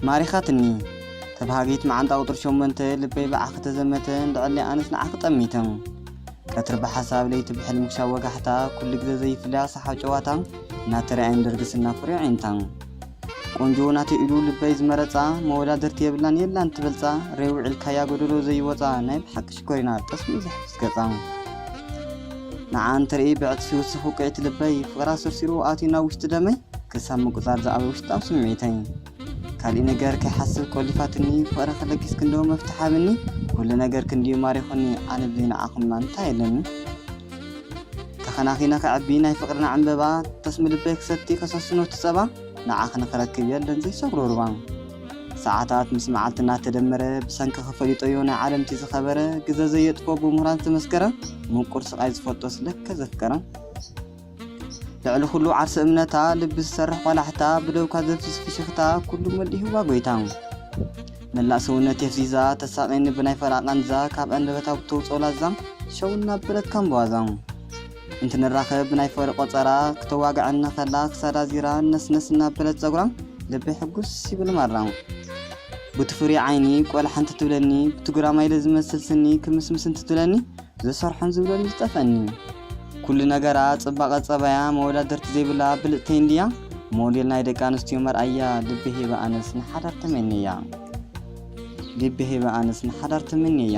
ማሪኻትኒ ተባሃጊት ማዓንጣ ቁጥር 8 ልበይ በዓኽተ ዘመተን ልዕሊ ኣነስ ንዓኽ ጠሚተን ቀትር በሓሳብ ለይቲ ብሕልምክሻ ወጋሕታ ኩሉ ግዜ ዘይፍልያ ሰሓብ ጨዋታ እናተረኣየን ደርግስና ፍሬዕ ዓይንታን ቆንጆ ናተ ኢሉ ልበይ ዝመረፃ መወዳድርቲ የብላን የላን ትበልፃ ሬው ዕልካያ ጎደሎ ዘይወፃ ናይ ብሓቂ ሽኮሪና ጠስሚ ዘሕፍስ ገፃ ንዓን ተርኢ ብዕጥፊ ውስኹ ቅዕት ልበይ ፍቕራ ሰርሲሩ ኣቲና ውሽጢ ደመይ ክሳብ ምቁፃር ዝኣበ ውሽጣዊ ስምዒተይ ካልእ ነገር ከይሓስብ ቆሊፋትኒ ፍቕረ ክለጊስ ክንደው መፍትሓብኒ ኩሉ ነገር ክንዲዩ ማሪኹኒ ኣነ ብዘይ ንዓኹምና እንታይ የለኒ ተኸናኺና ከዕቢ ናይ ፍቕርና ዕንበባ ተስሚ ልበይ ክሰቲ ከሰስኖ ትፀባ ንዓኽ ንኽረክብ የለን ዘይሰግሮ ሩባ ሰዓታት ምስ መዓልትና ተደመረ ብሰንኪ ኸፈሊጦዮ ናይ ዓለምቲ ዝኸበረ ግዘ ዘየጥፎ ብምሁራን ዝተመስከረ ምቁር ስቓይ ዝፈልጦ ስለከ ዘፍቀረ ልዕሊ ኩሉ ዓርሲ እምነታ ልቢ ዝሰርሕ ቆላሕታ ብደውካ ዘፍስስ ፍሽኽታ ኩሉ መሊህዋ ጎይታ መላእ ሰውነት የፍዚዛ ተሳቐኒ ብናይ ፈራቐንዛ ካብ ኣንደበታ ብተውፆላዛ ሸውና ብረት ካምበዋዛ እንትንራኸብ ብናይ ፈሪ ቆፀራ ክተዋግዐና ኸላ ክሳዳ ዚራ ነስነስና ብረት ፀጉራ ልቢ ሕጉስ ይብል ማራ ብትፍሪ ዓይኒ ቆላሓንቲ ትብለኒ ብትጉራማይለ ዝመስል ስኒ ክምስምስ እንትትብለኒ ዘሰርሖን ዝብለኒ ዝጠፈኒ ኩሉ ነገራ ጽባቐ ጸባያ መወዳድርቲ ዘይብላ ብልእተይ እንድያ ሞዴል ናይ ደቂ ኣንስትዮ መርኣያ ልቢ ሄበ ኣነስ ንሓዳር ተመንያ